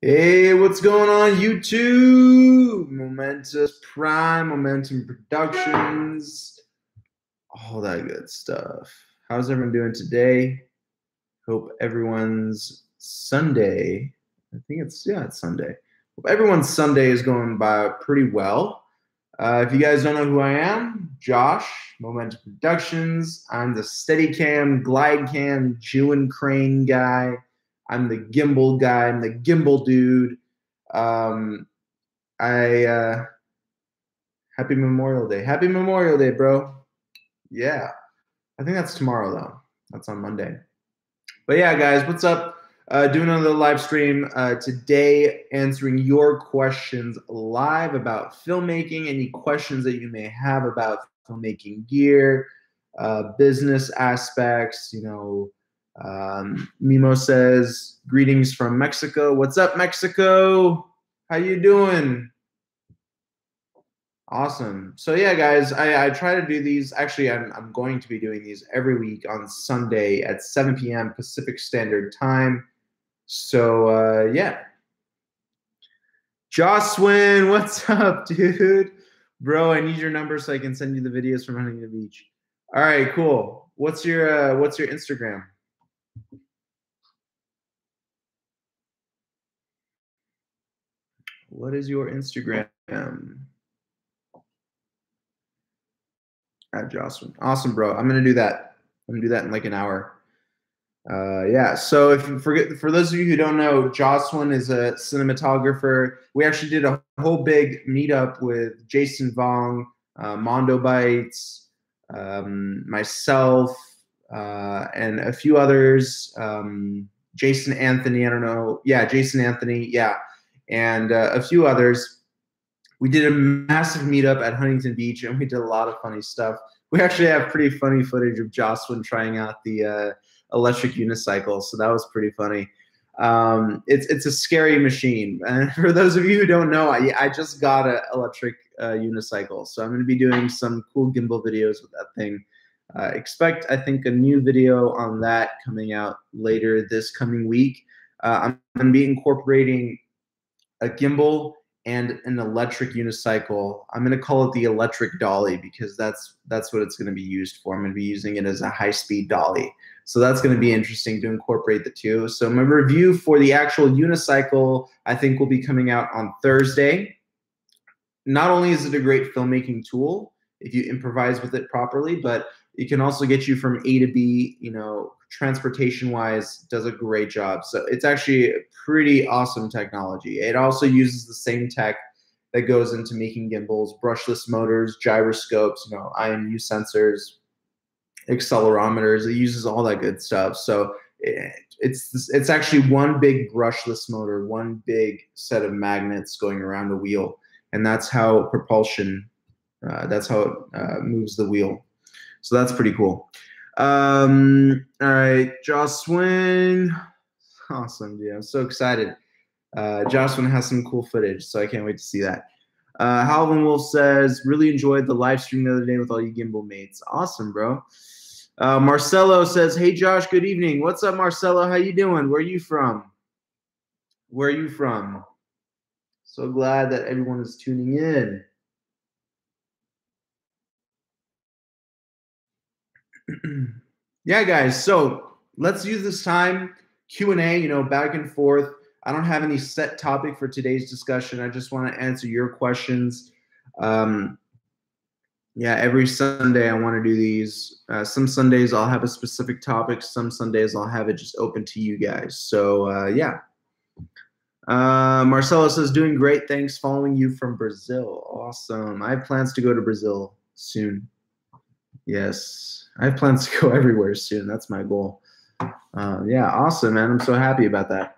Hey, what's going on, YouTube? Momentous Prime, Momentum Productions, all that good stuff. How's everyone doing today? Hope everyone's Sunday. It's Sunday. Hope everyone's Sunday is going by pretty well. If you guys don't know who I am, Josh, Momentum Productions. I'm the Steadicam, GlideCam, Jew and Crane guy. I'm the gimbal guy. I'm the gimbal dude. Um, I Happy Memorial Day. Happy Memorial Day, bro. Yeah, I think that's tomorrow though. That's on Monday. But yeah, guys, what's up? Doing another live stream today, answering your questions live about filmmaking. Any questions that you may have about filmmaking gear, business aspects. Mimo says, "Greetings from Mexico." What's up, Mexico? How you doing? Awesome. So yeah, guys, I try to do these. Actually, I'm going to be doing these every week on Sunday at 7 p.m. Pacific Standard Time. So yeah. Joswin, what's up, dude? Bro, I need your number so I can send you the videos from Huntington Beach. All right, cool. What's your Instagram? What is your Instagram? At Jocelyn. Awesome, bro. I'm gonna do that. I'm gonna do that in like an hour. Yeah. So if you forget, for those of you who don't know, Jocelyn is a cinematographer. We actually did a whole big meetup with Jason Vong, Mondo Bites, myself, and a few others. Jason Anthony, I don't know. Yeah, Jason Anthony. Yeah, and a few others. We did a massive meetup at Huntington Beach, and we did a lot of funny stuff. We actually have pretty funny footage of Jocelyn trying out the electric unicycle, so that was pretty funny. It's a scary machine, and for those of you who don't know, I just got an electric unicycle, so I'm going to be doing some cool gimbal videos with that thing. Expect, I think, a new video on that coming out later this coming week. I'm going to be incorporating a gimbal and an electric unicycle. I'm going to call it the electric dolly because that's what it's going to be used for. I'm going to be using it as a high-speed dolly. So that's going to be interesting to incorporate the two. So my review for the actual unicycle, I think, will be coming out on Thursday. Not only is it a great filmmaking tool if you improvise with it properly, but it can also get you from A to B, transportation wise, does a great job. So it's actually a pretty awesome technology. It also uses the same tech that goes into making gimbals, brushless motors, gyroscopes, IMU sensors, accelerometers. It uses all that good stuff. So it's actually one big brushless motor, one big set of magnets going around the wheel, and that's how propulsion, that's how it moves the wheel. So that's pretty cool. All right, Jocelyn. Awesome, dude. I'm so excited. Jocelyn has some cool footage, so I can't wait to see that. Halvin Wolf says, really enjoyed the live stream the other day with all you gimbal mates. Awesome, bro. Marcelo says, hey, Josh, good evening. What's up, Marcelo? How you doing? Where are you from? Where are you from? So glad that everyone is tuning in. Yeah, guys, so let's use this time Q&A, back and forth. I don't have any set topic for today's discussion. I just want to answer your questions. Yeah, every Sunday I want to do these. Some Sundays I'll have a specific topic. Some Sundays I'll have it just open to you guys. So yeah. Marcelo says, doing great. Thanks. Following you from Brazil. Awesome. I have plans to go to Brazil soon. Yes, I have plans to go everywhere soon. That's my goal. Yeah, awesome, man. I'm so happy about that.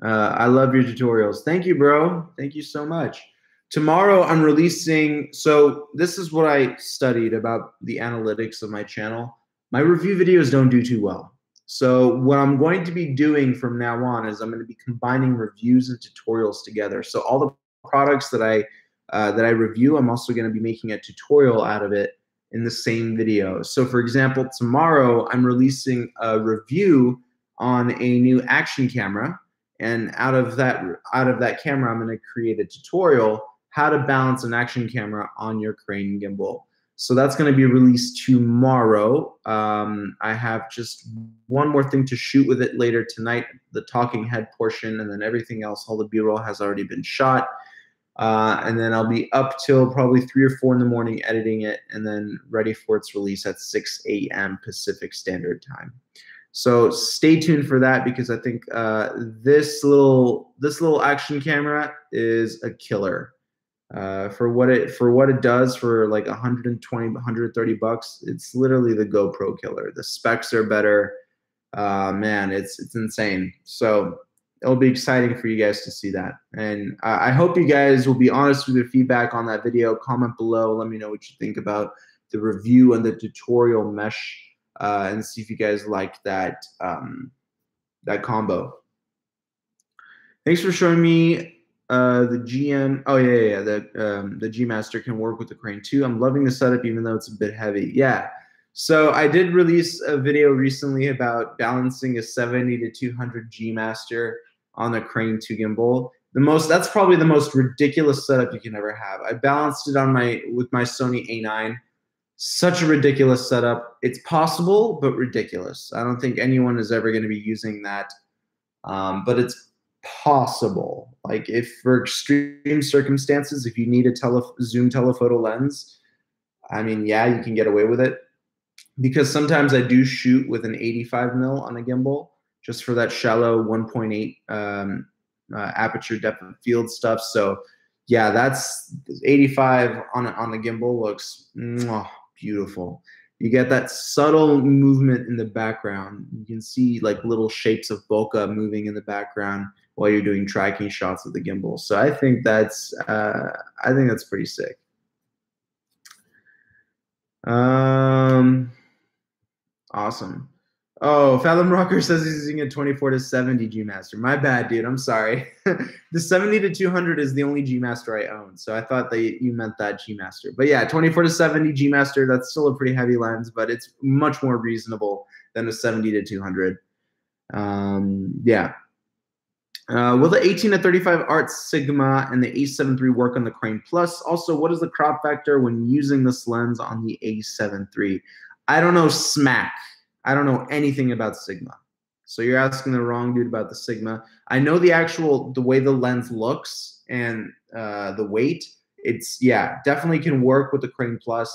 I love your tutorials. Thank you, bro. Thank you so much. Tomorrow I'm releasing, so this is what I studied about the analytics of my channel. My review videos don't do too well. So what I'm going to be doing from now on is I'm going to be combining reviews and tutorials together. So all the products that I review, I'm also going to be making a tutorial out of it in the same video. So for example, tomorrow I'm releasing a review on a new action camera, And out of that camera, I'm going to create a tutorial how to balance an action camera on your crane gimbal. So that's going to be released tomorrow. I have just one more thing to shoot with it later tonight, the talking head portion, and then everything else, all the B-roll has already been shot. And then I'll be up till probably 3 or 4 in the morning editing it, and then ready for its release at 6 a.m. Pacific Standard Time. So stay tuned for that, because I think this little action camera is a killer. For what it does, for like 120, 130 bucks, it's literally the GoPro killer. The specs are better. Man, it's insane. So it'll be exciting for you guys to see that. And I hope you guys will be honest with your feedback on that video. Comment below. Let me know what you think about the review and the tutorial mesh, and see if you guys like that that combo. Thanks for showing me the GM. Oh yeah, the G Master can work with the crane too. I'm loving the setup, even though it's a bit heavy. Yeah. So I did release a video recently about balancing a 70 to 200 G Master on the Crane 2 gimbal. That's probably the most ridiculous setup you can ever have. I balanced it with my Sony A9. Such a ridiculous setup. It's possible, but ridiculous. I don't think anyone is ever going to be using that, but it's possible. Like, if for extreme circumstances, if you need a zoom telephoto lens, I mean, yeah, you can get away with it. Because sometimes I do shoot with an 85 mil on a gimbal, just for that shallow 1.8 aperture depth of field stuff. So yeah, that's 85 on the gimbal looks beautiful. You get that subtle movement in the background. You can see like little shapes of bokeh moving in the background while you're doing tracking shots with the gimbal. So I think that's pretty sick. Awesome. Oh, Fathom Rocker says he's using a 24 to 70 G Master. My bad, dude. I'm sorry. The 70 to 200 is the only G Master I own, so I thought that you meant that G Master. But yeah, 24 to 70 G Master. That's still a pretty heavy lens, but it's much more reasonable than a 70 to 200. Yeah. Will the 18 to 35 Art Sigma and the A7 III work on the Crane Plus? Also, what is the crop factor when using this lens on the A7 III? I don't know smack. I don't know anything about Sigma. So you're asking the wrong dude about the Sigma. I know the way the lens looks and the weight. Yeah, definitely can work with the Crane Plus.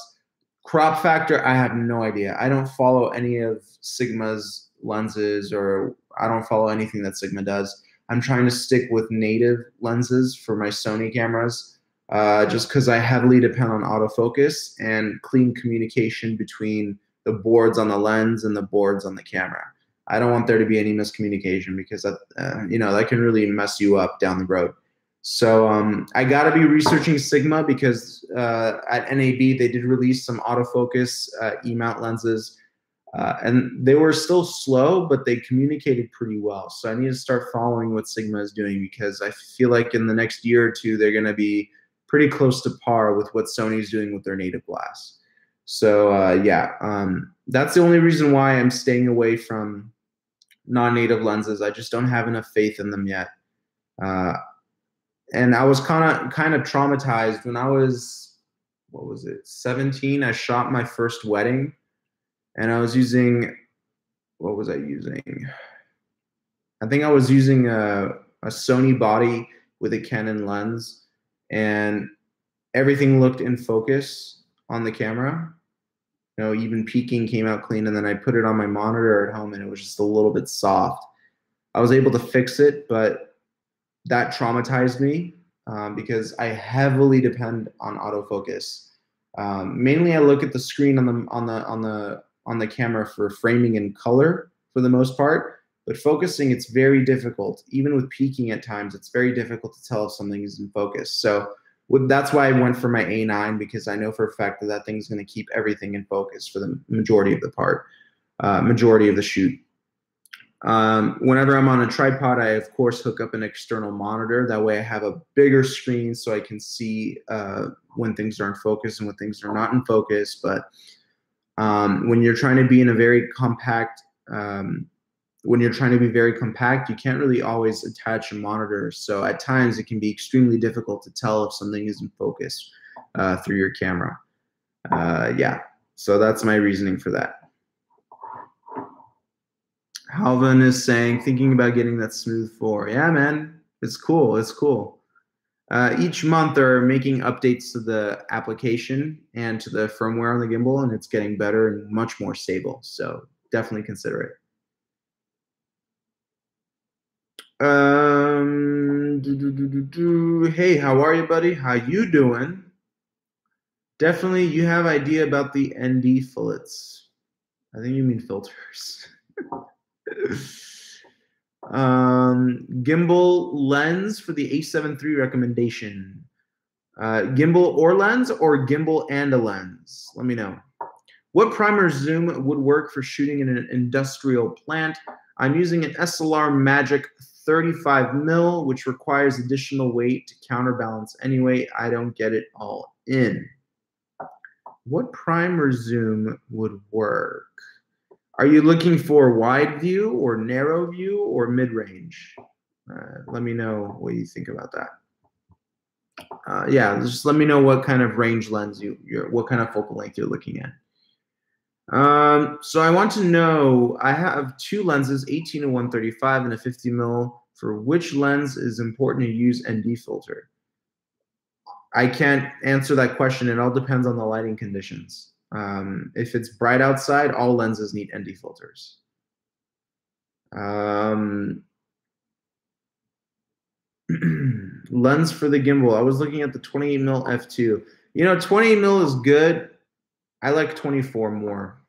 Crop factor, I have no idea. I don't follow any of Sigma's lenses, or I don't follow anything that Sigma does. I'm trying to stick with native lenses for my Sony cameras, just because I heavily depend on autofocus and clean communication between the boards on the lens and the boards on the camera. I don't want there to be any miscommunication, because that, that can really mess you up down the road. So I got to be researching Sigma, because at NAB they did release some autofocus E-mount lenses, and they were still slow, but they communicated pretty well. So I need to start following what Sigma is doing, because I feel like in the next year or two they're going to be pretty close to par with what Sony's doing with their native glass. So yeah, that's the only reason why I'm staying away from non-native lenses. I just don't have enough faith in them yet. And I was kind of traumatized when I was, 17. I shot my first wedding, and I was using, what was I using? I think I was using a Sony body with a Canon lens, and everything looked in focus on the camera. Even peaking came out clean, and then I put it on my monitor at home, and it was just a little bit soft. I was able to fix it, but that traumatized me because I heavily depend on autofocus. Mainly, I look at the screen on the camera for framing and color for the most part, but focusing, it's very difficult. Even with peaking at times, it's very difficult to tell if something is in focus. So that's why I went for my A9, because I know for a fact that thing's going to keep everything in focus for the majority of the shoot. Whenever I'm on a tripod, I of course hook up an external monitor. That way I have a bigger screen so I can see when things are in focus and when things are not in focus. But when you're trying to be in a very compact when you're trying to be very compact, you can't really always attach a monitor. So at times it can be extremely difficult to tell if something isn't focused through your camera. Yeah, so that's my reasoning for that. Halvin is saying, thinking about getting that smooth 4. Yeah, man, it's cool. It's cool. Each month they're making updates to the application and to the firmware on the gimbal, and it's getting better and much more stable. So definitely consider it. Hey, how are you, buddy? How you doing? Definitely, you have idea about the ND fillets. I think you mean filters. Gimbal lens for the A7 III recommendation. Gimbal or lens, or gimbal and a lens? Let me know. What primer zoom would work for shooting in an industrial plant? I'm using an SLR Magic 35mm, which requires additional weight to counterbalance anyway. I don't get it all in. What primer zoom would work? Are you looking for wide view or narrow view or mid-range? Let me know what you think about that. Yeah, just let me know what kind of range lens what kind of focal length you're looking at. So I want to know, I have two lenses, 18 to 135 and a 50mm. For which lens is important to use ND filter? I can't answer that question. It all depends on the lighting conditions. If it's bright outside, all lenses need ND filters. Lens for the gimbal. I was looking at the 28mm f2. You know, 28mm is good. I like 24 more.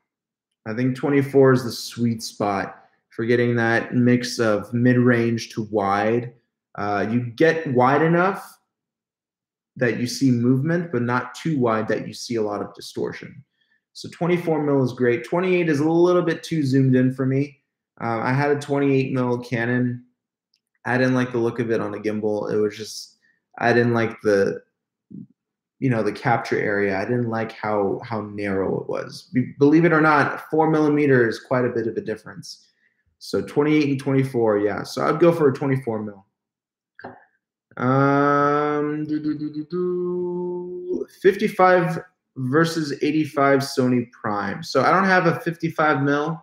I think 24 is the sweet spot for getting that mix of mid-range to wide. You get wide enough that you see movement, but not too wide that you see a lot of distortion. So 24mm is great. 28 is a little bit too zoomed in for me. I had a 28mm Canon. I didn't like the look of it on a gimbal. It was just, I didn't like the, you know, the capture area. I didn't like how narrow it was. Believe it or not, 4mm is quite a bit of a difference. So 28 and 24, yeah. So I'd go for a 24mm. 55 versus 85 Sony Prime. So I don't have a 55mm.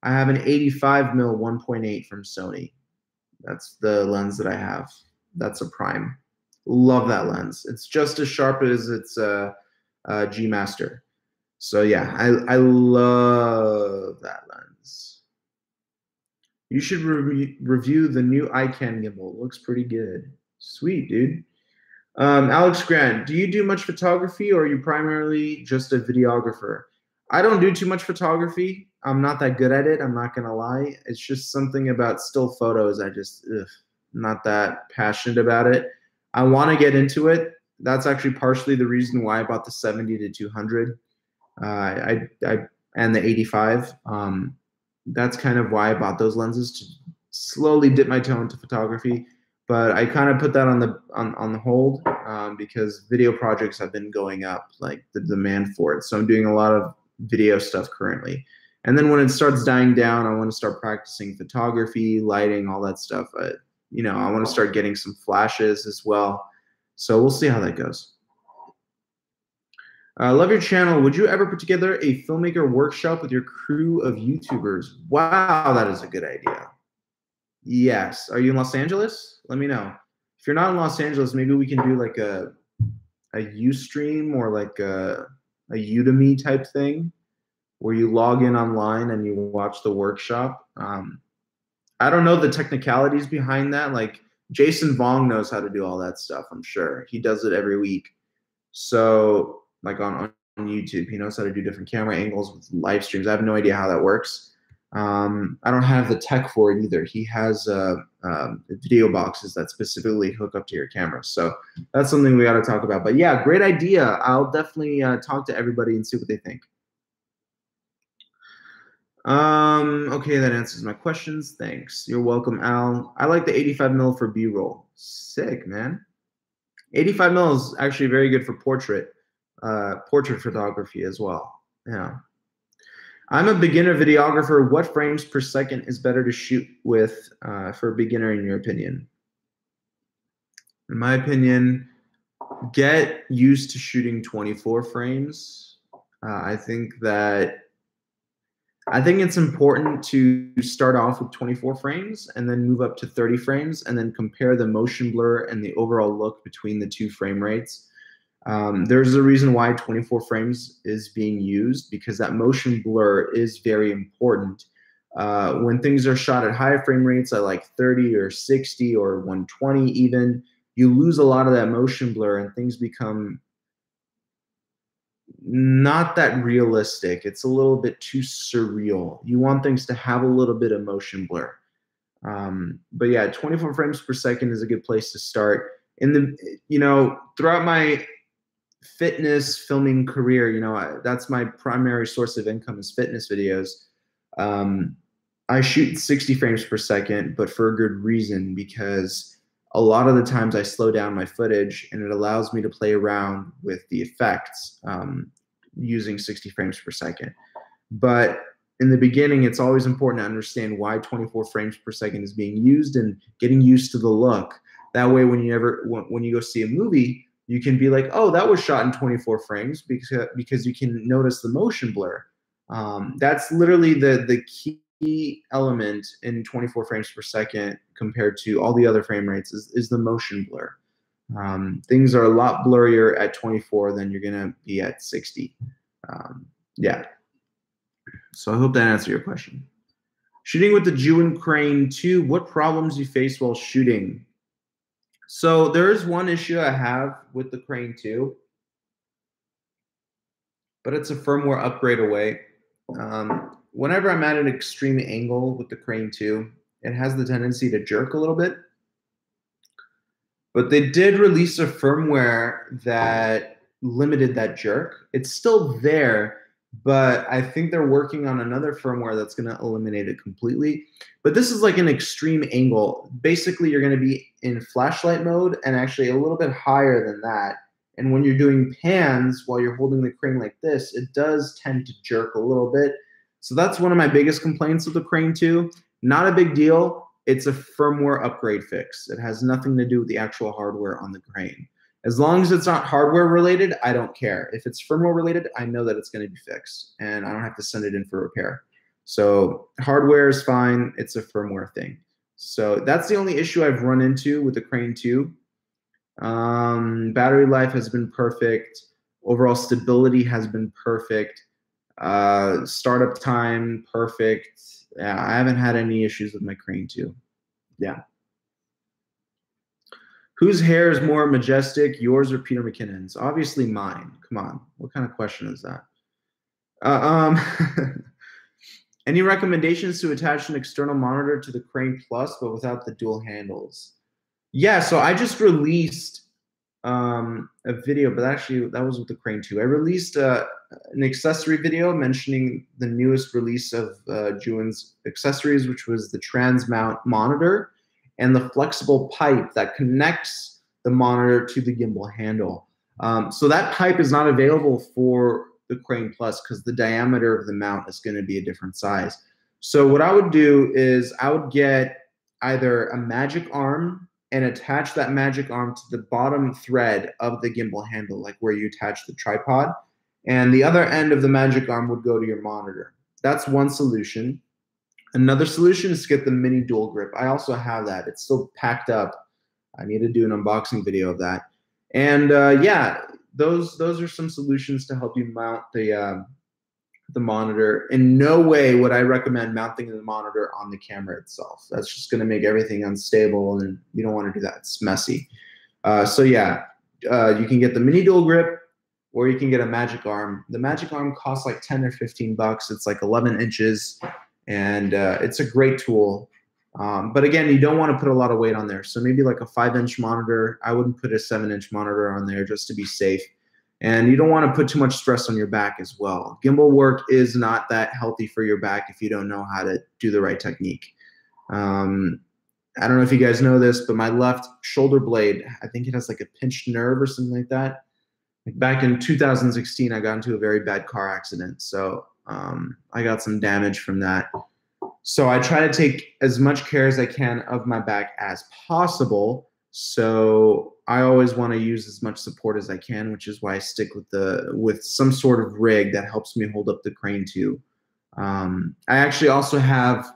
I have an 85mm 1.8 from Sony. That's the lens that I have. That's a Prime. Love that lens. It's just as sharp as its G Master. So yeah, I love that lens. You should review the new iCan gimbal. It looks pretty good. Sweet, dude. Alex Grant, do you do much photography, or are you primarily just a videographer? I don't do too much photography. I'm not that good at it. I'm not going to lie. It's just something about still photos. I just, not that passionate about it. I want to get into it. That's actually partially the reason why I bought the 70 to 200 and the 85. That's kind of why I bought those lenses, to slowly dip my toe into photography. But I kind of put that on the hold because video projects have been going up, like the demand for it. So I'm doing a lot of video stuff currently. And then when it starts dying down, I want to start practicing photography, lighting, all that stuff. You know, I want to start getting some flashes as well. So we'll see how that goes. Love your channel. Would you ever put together a filmmaker workshop with your crew of YouTubers? Wow, that is a good idea. Yes. Are you in Los Angeles? Let me know. If you're not in Los Angeles, maybe we can do like a Ustream or like a Udemy type thing where you log in online and you watch the workshop. I don't know the technicalities behind that. Like Jason Vong knows how to do all that stuff, I'm sure. He does it every week. So like on YouTube, he knows how to do different camera angles with live streams. I have no idea how that works. I don't have the tech for it either. He has video boxes that specifically hook up to your camera. So that's something we got to talk about. But yeah, great idea. I'll definitely talk to everybody and see what they think. Okay, that answers my questions. Thanks. You're welcome, Al. I like the 85mm for B-roll. Sick, man. 85mm is actually very good for portrait photography as well. Yeah. I'm a beginner videographer. What frames per second is better to shoot with for a beginner, in your opinion? In my opinion, get used to shooting 24 frames. I think it's important to start off with 24 frames and then move up to 30 frames and then compare the motion blur and the overall look between the two frame rates. There's a reason why 24 frames is being used, because that motion blur is very important. When things are shot at high frame rates at like 30 or 60 or 120 even, you lose a lot of that motion blur and things become not that realistic. It's a little bit too surreal. You want things to have a little bit of motion blur. But yeah, 24 frames per second is a good place to start. Throughout my fitness filming career, that's my primary source of income is fitness videos. I shoot 60 frames per second, but for a good reason, because a lot of the times I slow down my footage and it allows me to play around with the effects using 60 frames per second. But in the beginning, it's always important to understand why 24 frames per second is being used and getting used to the look. That way, when you go see a movie, you can be like, oh, that was shot in 24 frames because you can notice the motion blur. That's literally the key element in 24 frames per second compared to all the other frame rates is the motion blur. Things are a lot blurrier at 24 than you're gonna be at 60. Yeah. So I hope that answered your question. Shooting with the Zhiyun Crane 2, what problems you face while shooting? So there is one issue I have with the Crane 2, but it's a firmware upgrade away. Whenever I'm at an extreme angle with the Crane 2, it has the tendency to jerk a little bit. But they did release a firmware that limited that jerk. It's still there, but I think they're working on another firmware that's going to eliminate it completely. But this is like an extreme angle. Basically, you're going to be in flashlight mode and actually a little bit higher than that. And when you're doing pans while you're holding the crane like this, it does tend to jerk a little bit. So that's one of my biggest complaints with the Crane 2. Not a big deal. It's a firmware upgrade fix. It has nothing to do with the actual hardware on the crane. As long as it's not hardware related, I don't care. If it's firmware related, I know that it's going to be fixed and I don't have to send it in for repair. So hardware is fine. It's a firmware thing. So that's the only issue I've run into with the Crane 2. Battery life has been perfect. Overall stability has been perfect. Startup time, perfect. Yeah, I haven't had any issues with my Crane 2. Yeah. Whose hair is more majestic, yours or Peter McKinnon's? Obviously mine. Come on. What kind of question is that? Any recommendations to attach an external monitor to the Crane Plus, but without the dual handles? Yeah, so I just released a video, but actually that was with the Crane 2. I released an accessory video mentioning the newest release of Zhiyun's accessories, which was the trans mount monitor and the flexible pipe that connects the monitor to the gimbal handle. So that pipe is not available for the Crane Plus because the diameter of the mount is going to be a different size. So what I would do is I would get either a magic arm and attach that magic arm to the bottom thread of the gimbal handle, like where you attach the tripod. And the other end of the magic arm would go to your monitor. That's one solution. Another solution is to get the mini dual grip. I also have that. It's still packed up. I need to do an unboxing video of that. And yeah, those are some solutions to help you mount the monitor. In no way would I recommend mounting the monitor on the camera itself. That's just going to make everything unstable, and you don't want to do that. It's messy. So yeah, you can get the mini dual grip, or you can get a magic arm. The magic arm costs like 10 or 15 bucks. It's like 11 inches, and it's a great tool. But again, you don't want to put a lot of weight on there. So maybe like a 5-inch monitor. I wouldn't put a 7-inch monitor on there just to be safe. And you don't want to put too much stress on your back as well. Gimbal work is not that healthy for your back if you don't know how to do the right technique. I don't know if you guys know this, but my left shoulder blade, I think it has like a pinched nerve or something like that. Like back in 2016, I got into a very bad car accident. So I got some damage from that. So I try to take as much care as I can of my back as possible. So I always want to use as much support as I can, which is why I stick with some sort of rig that helps me hold up the crane too. I actually also have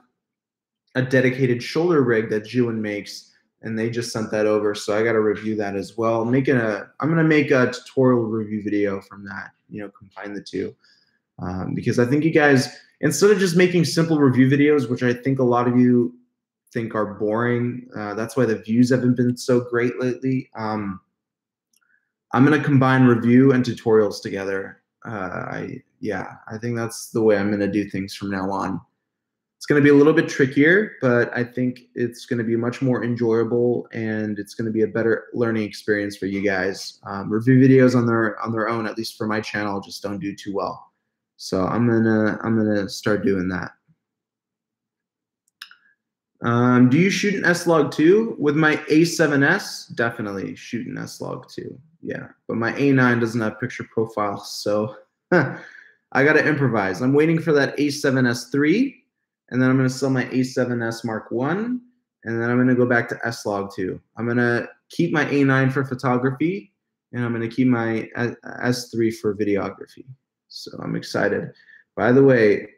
a dedicated shoulder rig that Juin makes, and they just sent that over, so I got to review that as well. I'm gonna make a tutorial review video from that. Combine the two, because I think you guys, instead of just making simple review videos, which I think a lot of you think are boring, that's why the views haven't been so great lately. I'm gonna combine review and tutorials together. I think that's the way I'm gonna do things from now on. It's going to be a little bit trickier, but I think it's going to be much more enjoyable, and it's going to be a better learning experience for you guys. Review videos on their own, at least for my channel, just don't do too well. So I'm gonna start doing that. Do you shoot an S-Log too? With my A7S, definitely shoot an S-Log too. Yeah, but my A9 doesn't have picture profile, so I got to improvise. I'm waiting for that A7S III. And then I'm going to sell my A7S Mark I, and then I'm going to go back to S-Log 2. I'm going to keep my A9 for photography, and I'm going to keep my S3 for videography. So I'm excited. By the way,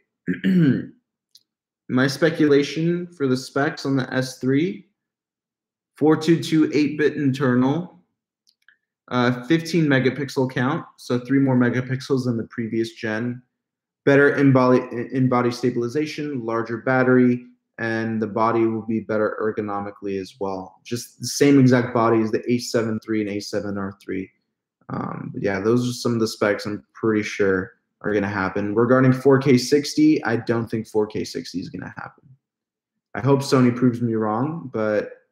my speculation for the specs on the S3, 422 8-bit internal, 15 megapixel count, so 3 more megapixels than the previous gen. Better in-body stabilization, larger battery, and the body will be better ergonomically as well. Just the same exact body as the A7 III and A7R III. But yeah, those are some of the specs I'm pretty sure are going to happen. Regarding 4K 60, I don't think 4K 60 is going to happen. I hope Sony proves me wrong, but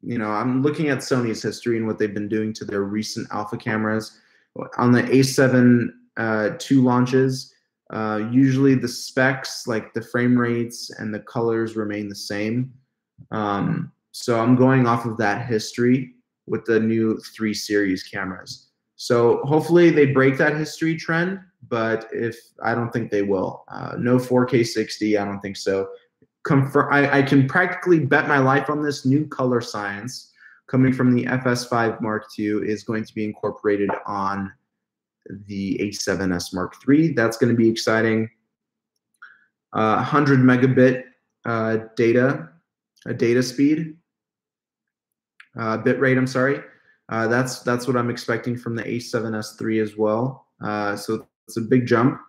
I'm looking at Sony's history and what they've been doing to their recent alpha cameras. On the A7 II launches, usually the specs, like the frame rates and the colors, remain the same. So I'm going off of that history with the new 3 series cameras. So hopefully they break that history trend, but I don't think they will. No 4K 60, I don't think so. I can practically bet my life on this. New color science coming from the FS5 Mark II is going to be incorporated on the A7S Mark III. That's going to be exciting. 100 megabit data speed, bit rate. I'm sorry. That's what I'm expecting from the A7S III as well. So it's a big jump.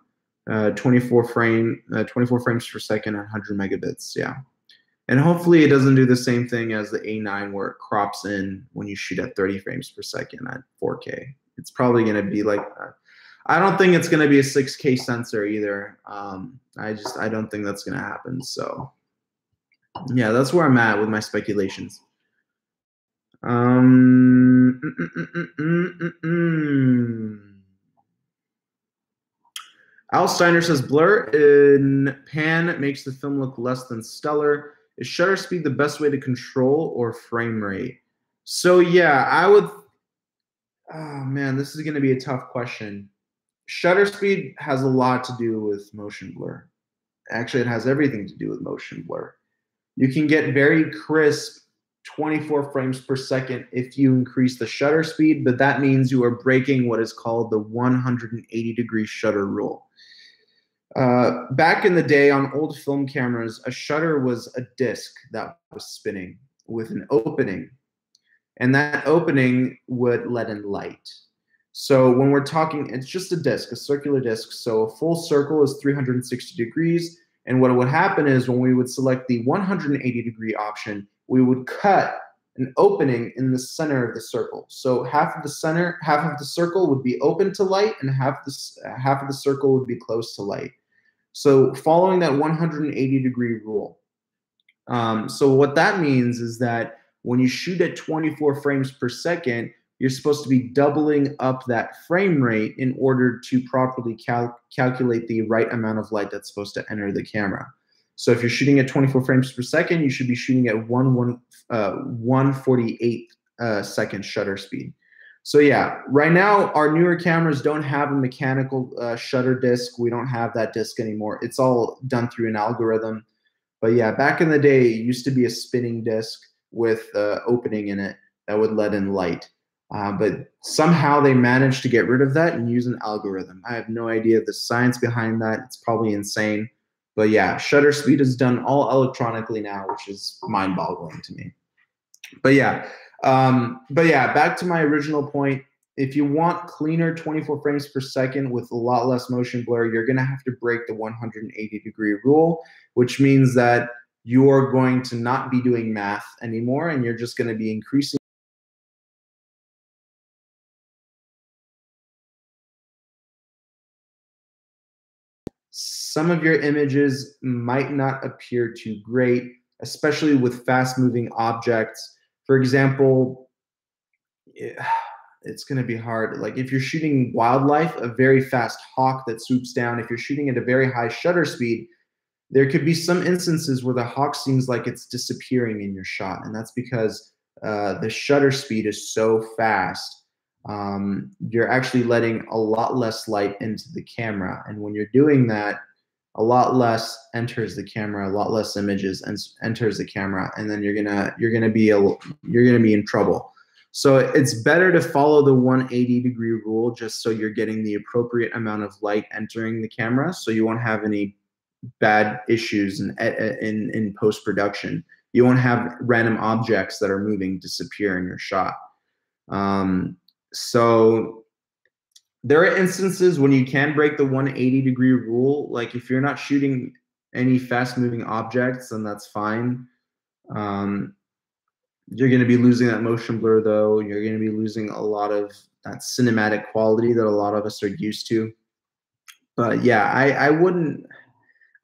24 frames per second, 100 megabits. Yeah, and hopefully it doesn't do the same thing as the A9 where it crops in when you shoot at 30 frames per second at 4K. It's probably going to be like, I don't think it's going to be a 6K sensor either. I don't think that's going to happen. So yeah, that's where I'm at with my speculations. Al Steiner says, blur in pan makes the film look less than stellar. Is shutter speed the best way to control, or frame rate? So yeah, oh man, this is going to be a tough question. Shutter speed has a lot to do with motion blur. Actually, it has everything to do with motion blur. You can get very crisp 24 frames per second if you increase the shutter speed, but that means you are breaking what is called the 180-degree shutter rule. Back in the day on old film cameras, a shutter was a disc that was spinning with an opening, and that opening would let in light. So when we're talking, it's just a disc, a circular disc. So a full circle is 360 degrees. And what would happen is when we would select the 180-degree option, we would cut an opening in the center of the circle. So half of the circle would be open to light, and half of the circle would be close to light. So following that 180-degree rule. So what that means is that when you shoot at 24 frames per second, you're supposed to be doubling up that frame rate in order to properly calculate the right amount of light that's supposed to enter the camera. So if you're shooting at 24 frames per second, you should be shooting at 1/148 second shutter speed. So yeah, right now our newer cameras don't have a mechanical shutter disc. We don't have that disc anymore. It's all done through an algorithm. But yeah, back in the day, it used to be a spinning disc with an opening in it that would let in light. But somehow they managed to get rid of that and use an algorithm. I have no idea the science behind that. It's probably insane. But yeah, shutter speed is done all electronically now, which is mind-boggling to me. But yeah, back to my original point. If you want cleaner 24 frames per second with a lot less motion blur, you're going to have to break the 180-degree rule, which means that you are going to not be doing math anymore, and you're just going to be increasing. Some of your images might not appear too great, especially with fast-moving objects. For example, it's going to be hard. Like if you're shooting wildlife, a very fast hawk that swoops down, if you're shooting at a very high shutter speed, there could be some instances where the hawk seems like it's disappearing in your shot. And that's because the shutter speed is so fast. You're actually letting a lot less light into the camera. And when you're doing that, a lot less enters the camera, a lot less images enters the camera, and then you're gonna be in trouble. So it's better to follow the 180-degree rule, just so you're getting the appropriate amount of light entering the camera, so you won't have any bad issues in post-production. You won't have random objects that are moving disappear in your shot. So there are instances when you can break the 180-degree rule. Like if you're not shooting any fast-moving objects, then that's fine. You're going to be losing that motion blur, though. You're going to be losing a lot of that cinematic quality that a lot of us are used to. But yeah, I wouldn't.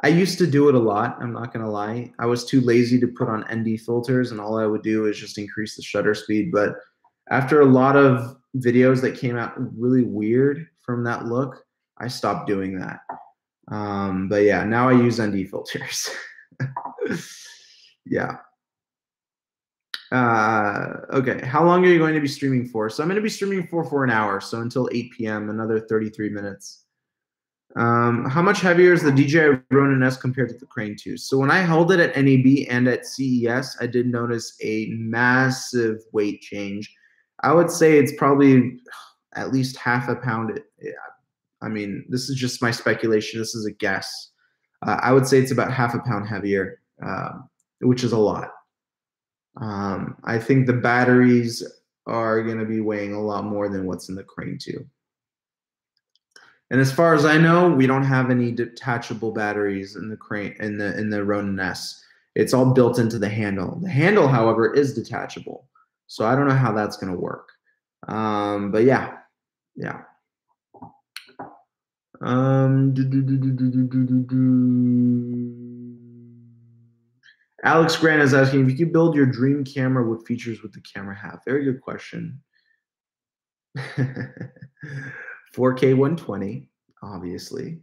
I used to do it a lot. I'm not going to lie. I was too lazy to put on ND filters, and all I would do is just increase the shutter speed. But after a lot of videos that came out really weird from that look, I stopped doing that. But yeah, now I use ND filters. Yeah. Okay, how long are you going to be streaming for? So I'm going to be streaming for an hour, so until 8 p.m., another 33 minutes. How much heavier is the DJI Ronin S compared to the Crane 2? So when I held it at NAB and at CES, I did notice a massive weight change. I would say it's probably at least half a pound. I mean, this is just my speculation. This is a guess. I would say it's about half a pound heavier, which is a lot. I think the batteries are going to be weighing a lot more than what's in the Crane 2. And as far as I know, we don't have any detachable batteries in the Crane in the Ronin S. It's all built into the handle. The handle, however, is detachable. So I don't know how that's going to work. But yeah. Alex Grant is asking, if you could build your dream camera, what features would the camera have? Very good question. 4K 120, obviously.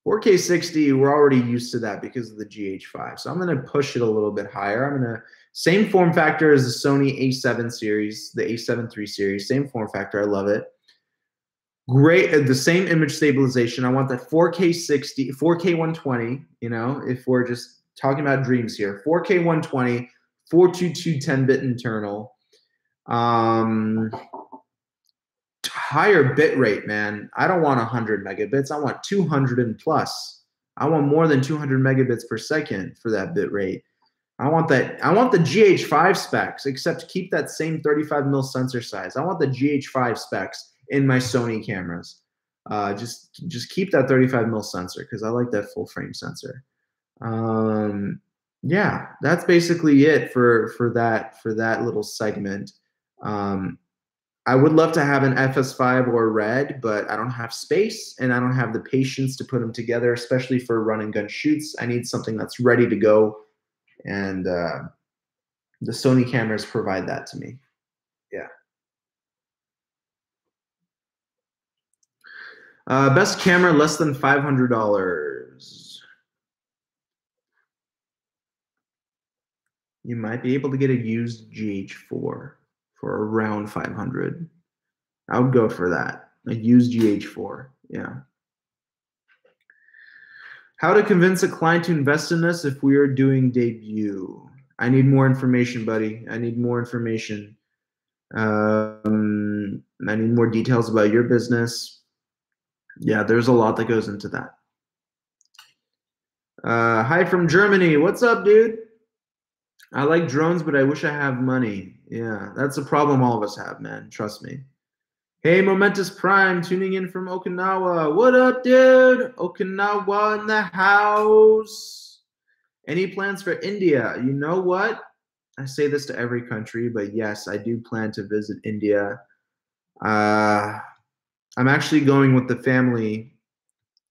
4K 60, we're already used to that because of the GH5. So I'm going to push it a little bit higher. I'm going to, same form factor as the Sony A7 series, the A7 III series, same form factor. I love it. Great, the same image stabilization. I want that 4K 60, 4K 120, you know, if we're just talking about dreams here. 4K 120, 422 10-bit internal. Higher bit rate, man. I don't want 100 megabits. I want 200 and plus. I want more than 200 megabits per second for that bit rate. I want that. I want the GH5 specs, except keep that same 35 mil sensor size. I want the GH5 specs in my Sony cameras. Just keep that 35 mil sensor because I like that full frame sensor. Yeah, that's basically it for that little segment. I would love to have an FS5 or Red, but I don't have space and I don't have the patience to put them together, especially for run and gun shoots. I need something that's ready to go, and the Sony cameras provide that to me. Yeah. Best camera less than $500. You might be able to get a used GH4 for around 500. I would go for that. A used GH4. Yeah. How to convince a client to invest in us if we are doing debut? I need more information, buddy. I need more information. I need more details about your business. Yeah, there's a lot that goes into that. Hi from Germany. What's up, dude? I like drones, but I wish I have money. Yeah, that's a problem all of us have, man. Trust me. Hey, Momentous Prime, tuning in from Okinawa. What up, dude? Okinawa in the house. Any plans for India? You know what? I say this to every country, but yes, I do plan to visit India. I'm actually going with the family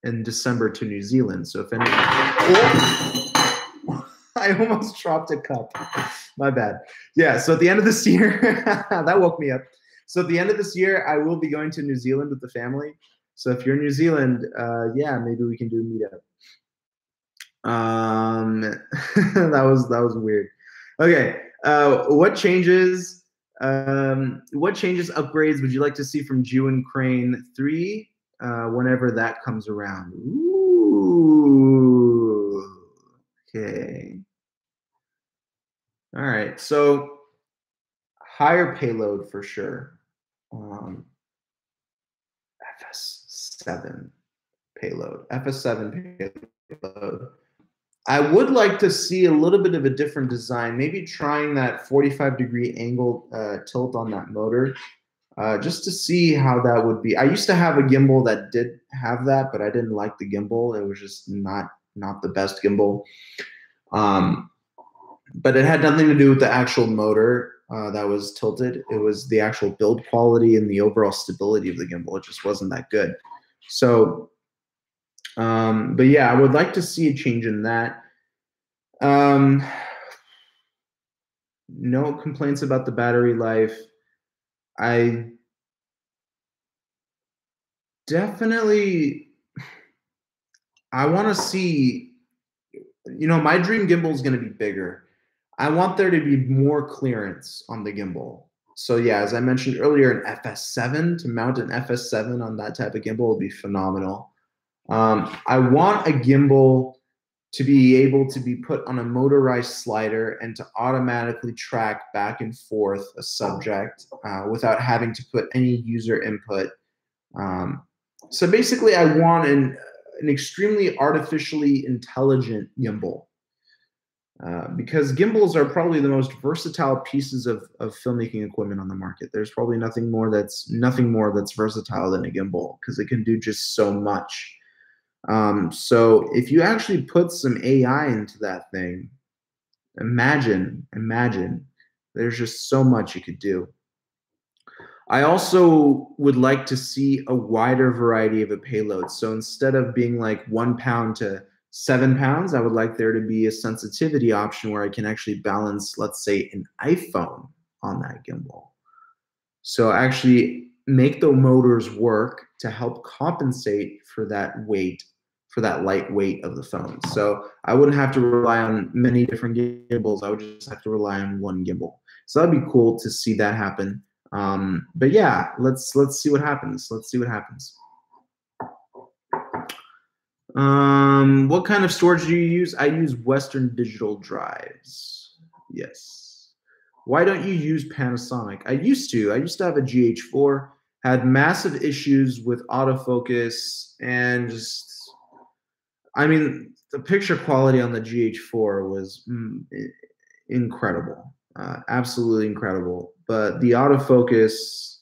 in December to New Zealand. So if any, oh, I almost dropped a cup. My bad. Yeah. So at the end of this year, that woke me up. So at the end of this year, I will be going to New Zealand with the family. So if you're in New Zealand, yeah, maybe we can do a meetup. That was weird. Okay. What changes upgrades would you like to see from Jew and Crane 3 whenever that comes around? Ooh. Okay. All right. So higher payload for sure. FS7 payload. FS7 payload. I would like to see a little bit of a different design, maybe trying that 45-degree angle tilt on that motor, just to see how that would be. I used to have a gimbal that did have that, but I didn't like the gimbal. It was just not the best gimbal. But it had nothing to do with the actual motor that was tilted. It was the actual build quality and the overall stability of the gimbal. It just wasn't that good. So, but yeah, I would like to see a change in that. No complaints about the battery life. I definitely, I want to see, my dream gimbal is going to be bigger. I want there to be more clearance on the gimbal. So yeah, as I mentioned earlier, an FS7, to mount an FS7 on that type of gimbal would be phenomenal. I want a gimbal to be able to be put on a motorized slider and to automatically track back and forth a subject without having to put any user input. So basically, I want an extremely artificially intelligent gimbal. Because gimbals are probably the most versatile pieces of filmmaking equipment on the market. There's probably nothing more that's versatile than a gimbal because it can do just so much. So if you actually put some AI into that thing, imagine, there's just so much you could do. I also would like to see a wider variety of a payload. So instead of being like 1 pound to 7 pounds, I would like there to be a sensitivity option where I can actually balance, let's say, an iPhone on that gimbal. So actually make the motors work to help compensate for that weight, for that light weight of the phone. So I wouldn't have to rely on many different gimbals. I would just have to rely on one gimbal. So that'd be cool to see that happen. But yeah, let's see what happens. Let's see what happens. What kind of storage do you use? I use Western Digital drives. Yes. Why don't you use Panasonic? I used to have a GH4, had massive issues with autofocus and just, I mean, the picture quality on the GH4 was incredible, absolutely incredible. But the autofocus,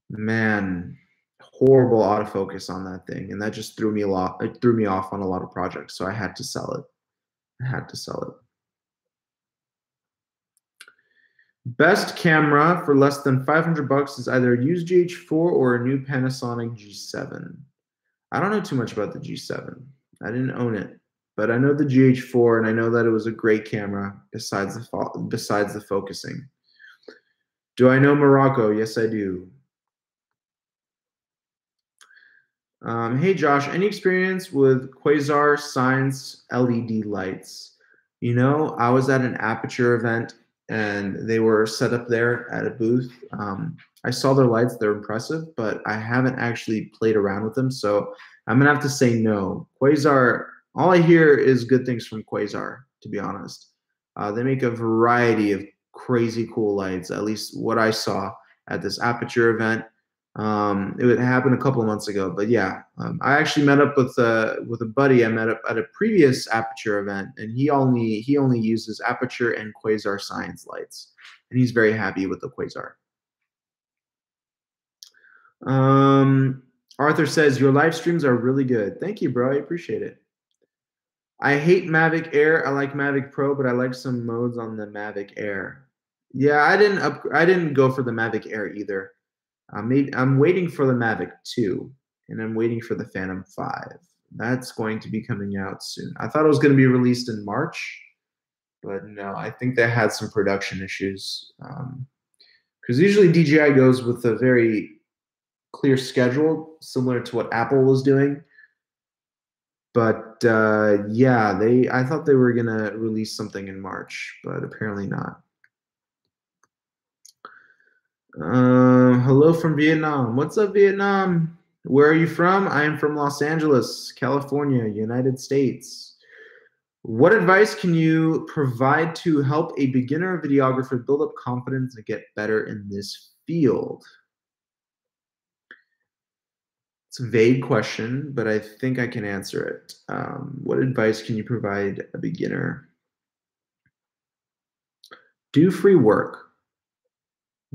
man, horrible autofocus on that thing, and that just threw me off. It threw me off on a lot of projects, so I had to sell it. Best camera for less than $500 is either a used GH4 or a new Panasonic G7. I don't know too much about the G7. I didn't own it, but I know the GH4, and I know that it was a great camera besides the focusing. Do I know Morocco? Yes, I do. Hey Josh, any experience with Quasar Science LED lights? I was at an Aperture event and they were set up there at a booth. I saw their lights; they're impressive, but I haven't actually played around with them, so I'm gonna have to say no. Quasar. All I hear is good things from Quasar, to be honest. They make a variety of crazy cool lights, at least what I saw at this Aperture event. It would happen a couple of months ago, but yeah, I actually met up with a buddy I met up at a previous Aperture event, and he only uses Aperture and Quasar Science lights, and he's very happy with the Quasar. Arthur says your live streams are really good. Thank you, bro. I appreciate it. I hate Mavic Air. I like Mavic Pro, but I like some modes on the Mavic Air. Yeah, I didn't go for the Mavic Air either. I'm waiting for the Mavic 2, and I'm waiting for the Phantom 5. That's going to be coming out soon. I thought it was going to be released in March, but no, I think they had some production issues. Because usually DJI goes with a very clear schedule, similar to what Apple was doing. But yeah, I thought they were gonna release something in March, but apparently not. Hello from Vietnam. What's up, Vietnam? Where are you from? I am from Los Angeles, California, United States. What advice can you provide to help a beginner videographer build up confidence and get better in this field? It's a vague question, but I think I can answer it. What advice can you provide a beginner? Do free work.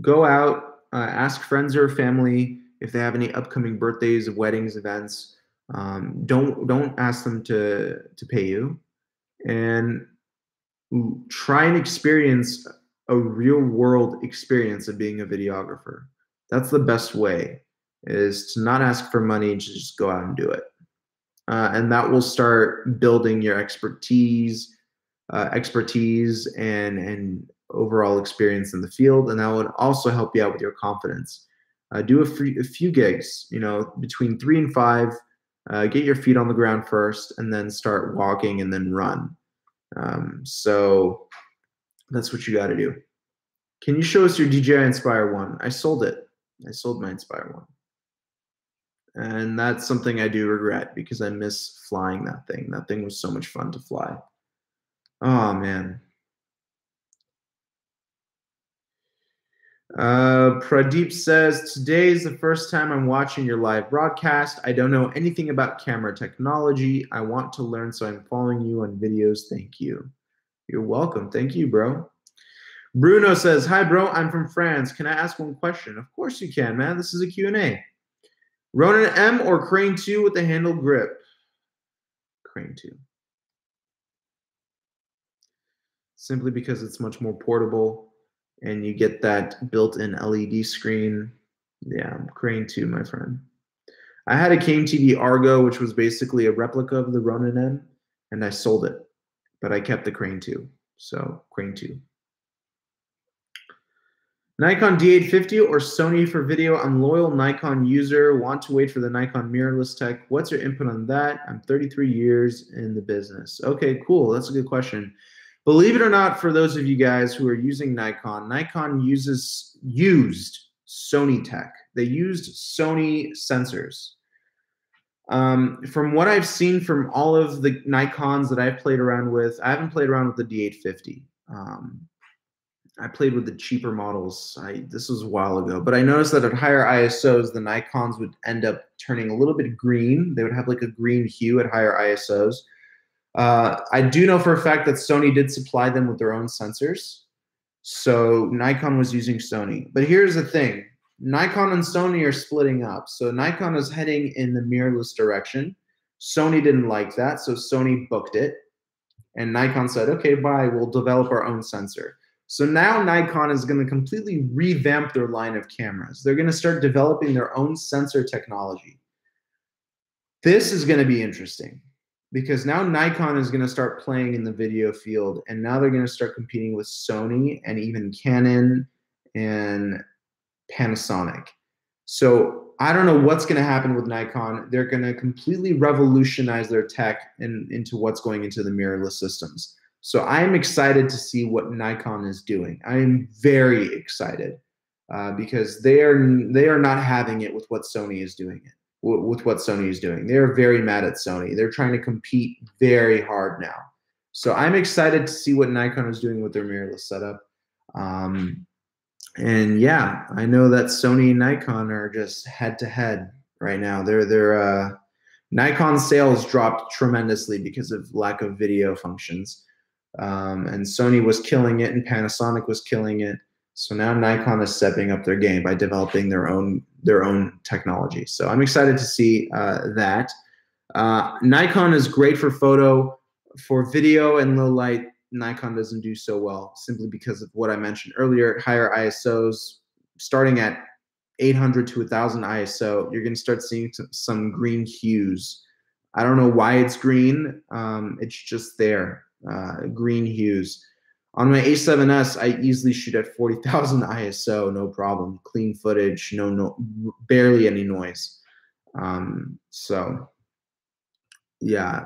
Go out, ask friends or family if they have any upcoming birthdays, weddings, events. Don't ask them to pay you, and try and experience a real world experience of being a videographer. That's the best way, is to not ask for money and just go out and do it. And that will start building your expertise and overall experience in the field, and that would also help you out with your confidence. Do a few gigs, between 3 and 5. Get your feet on the ground first, and then start walking, and then run. So that's what you got to do. Can you show us your DJI Inspire 1? I sold it. I sold my Inspire 1. And that's something I do regret, because I miss flying that thing. That thing was so much fun to fly. Oh, man. Pradeep says, today is the first time I'm watching your live broadcast. I don't know anything about camera technology. I want to learn, so I'm following you on videos. Thank you. You're welcome. Thank you, bro. Bruno says, hi, bro. I'm from France. Can I ask one question? Of course you can, man. This is a Q&A. Ronin M or Crane 2 with the handle grip? Crane 2. Simply because it's much more portable and you get that built-in LED screen. Yeah, Crane 2, my friend. I had a Cane TV Argo, which was basically a replica of the Ronin M, and I sold it, but I kept the Crane 2. So Crane 2. Nikon D850 or Sony for video? I'm loyal Nikon user. Want to wait for the Nikon Mirrorless tech. What's your input on that? I'm 33 years in the business. Okay, cool. That's a good question. Believe it or not, for those of you guys who are using Nikon, Nikon used Sony tech. They used Sony sensors. From what I've seen from all of the Nikons that I've played around with, I haven't played around with the D850. I played with the cheaper models. This was a while ago, but I noticed that at higher ISOs, the Nikons would end up turning a little bit green. They would have like a green hue at higher ISOs. I do know for a fact that Sony did supply them with their own sensors. So Nikon was using Sony. But here's the thing. Nikon and Sony are splitting up. So Nikon is heading in the mirrorless direction. Sony didn't like that, so Sony booked it. And Nikon said, okay, bye, we'll develop our own sensor. So now Nikon is going to completely revamp their line of cameras. They're going to start developing their own sensor technology. This is going to be interesting because now Nikon is going to start playing in the video field, and now they're going to start competing with Sony and even Canon and Panasonic. So I don't know what's going to happen with Nikon. They're going to completely revolutionize their tech into what's going into the mirrorless systems. So I'm excited to see what Nikon is doing. I am very excited because they are not having it with what Sony is doing. With what Sony is doing, they're very mad at Sony. They're trying to compete very hard now. So I'm excited to see what Nikon is doing with their mirrorless setup. And yeah, I know that Sony and Nikon are just head to head right now. They're Nikon sales dropped tremendously because of lack of video functions. And Sony was killing it and Panasonic was killing it. So now Nikon is stepping up their game by developing their own technology. So I'm excited to see that. Nikon is great for photo. For video and low light, Nikon doesn't do so well simply because of what I mentioned earlier, higher ISOs. Starting at 800 to 1000 ISO, you're going to start seeing some green hues. I don't know why it's green. It's just there, green hues. On my A7S, I easily shoot at 40,000 ISO, no problem. Clean footage, barely any noise. So yeah.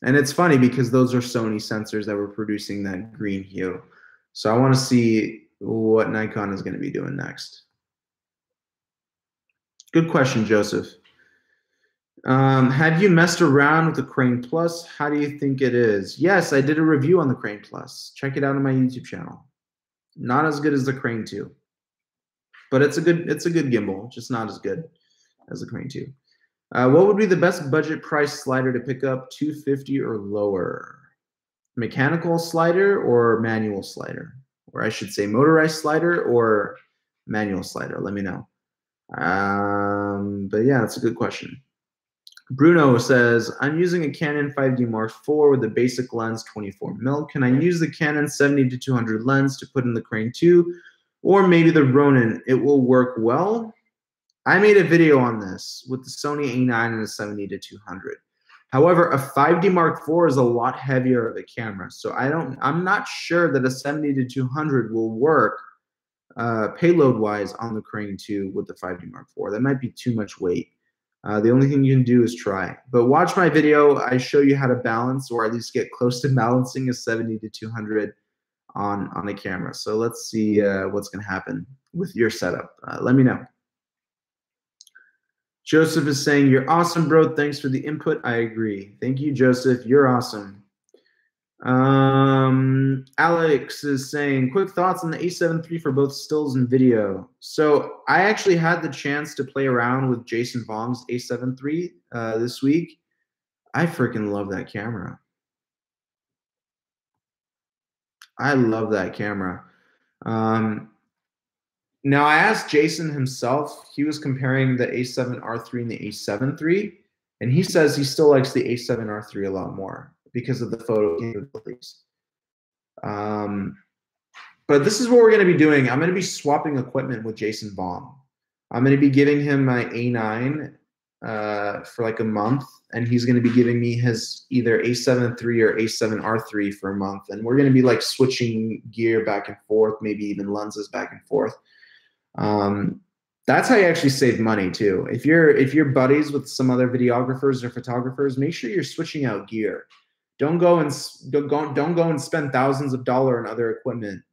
And it's funny because those are Sony sensors that were producing that green hue. So I want to see what Nikon is going to be doing next. Good question, Joseph. Have you messed around with the Crane Plus? How do you think it is? Yes, I did a review on the Crane Plus. Check it out on my YouTube channel. Not as good as the Crane 2. But it's a good gimbal, just not as good as the Crane 2. What would be the best budget price slider to pick up, 250 or lower? Mechanical slider or manual slider? Or I should say motorized slider or manual slider? Let me know. But yeah, that's a good question. Bruno says, I'm using a Canon 5D Mark IV with a basic lens 24mm. Can I use the Canon 70-200 lens to put in the Crane 2? Or maybe the Ronin? It will work well. I made a video on this with the Sony A9 and the 70-200. However, a 5D Mark IV is a lot heavier of a camera, so I'm not sure that a 70-200 will work payload-wise on the Crane 2 with the 5D Mark IV. That might be too much weight. The only thing you can do is try. But watch my video. I show you how to balance, or at least get close to balancing a 70-200 on a camera. So let's see what's going to happen with your setup. Let me know. Joseph is saying, you're awesome, bro. Thanks for the input. I agree. Thank you, Joseph. You're awesome. Alex is saying, quick thoughts on the A7 III for both stills and video. So I actually had the chance to play around with Jason Vong's A7 III this week. I freaking love that camera. I love that camera. Now, I asked Jason himself. He was comparing the A7R3 and the A7 III, and he says he still likes the A7R3 a lot more because of the photo capabilities. But this is what we're going to be doing. I'm going to be swapping equipment with Jason Vong. I'm going to be giving him my A9 for like a month, and he's going to be giving me his either A7 III or A7R3 for a month, and we're going to be like switching gear back and forth, maybe even lenses back and forth. That's how you actually save money too. If you're buddies with some other videographers or photographers, make sure you're switching out gear. Don't go and spend thousands of dollars on other equipment.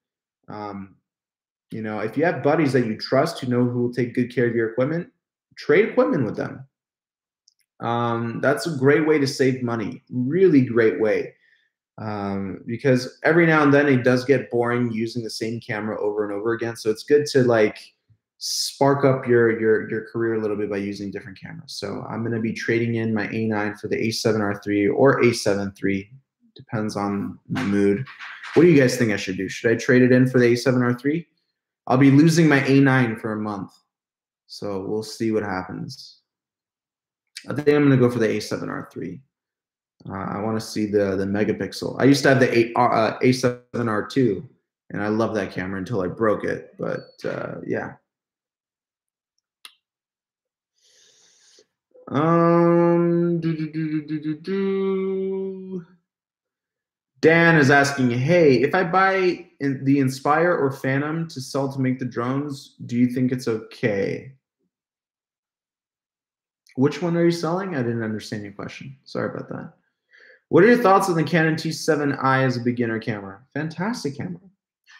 You know, if you have buddies that you trust who will take good care of your equipment, trade equipment with them. That's a great way to save money. Really great way. Because every now and then it does get boring using the same camera over and over again. So it's good to like spark up your career a little bit by using different cameras. So I'm going to be trading in my A9 for the A7R3 or A7 III. Depends on my mood. What do you guys think I should do? Should I trade it in for the A7R3? I'll be losing my A9 for a month. So we'll see what happens. I think I'm going to go for the A7R3. I want to see the megapixel. I used to have the A7R2, and I love that camera until I broke it. But yeah. Dan is asking, hey, if I buy the Inspire or Phantom to sell to make the drones, do you think it's okay? Which one are you selling? I didn't understand your question. Sorry about that. What are your thoughts on the Canon T7i as a beginner camera? Fantastic camera.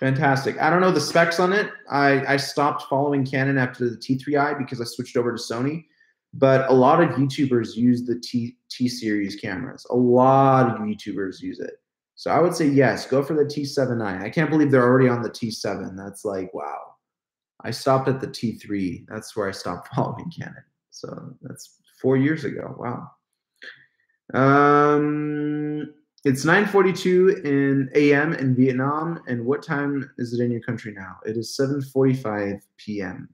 Fantastic. I don't know the specs on it. I stopped following Canon after the T3i because I switched over to Sony. But a lot of YouTubers use the T series cameras. A lot of YouTubers use it. So I would say yes, go for the T7i. I can't believe they're already on the T7. That's like, wow. I stopped at the T3. That's where I stopped following Canon. So that's 4 years ago. Wow. It's 9:42 in a.m. in Vietnam. And what time is it in your country now? It is 7:45 p.m.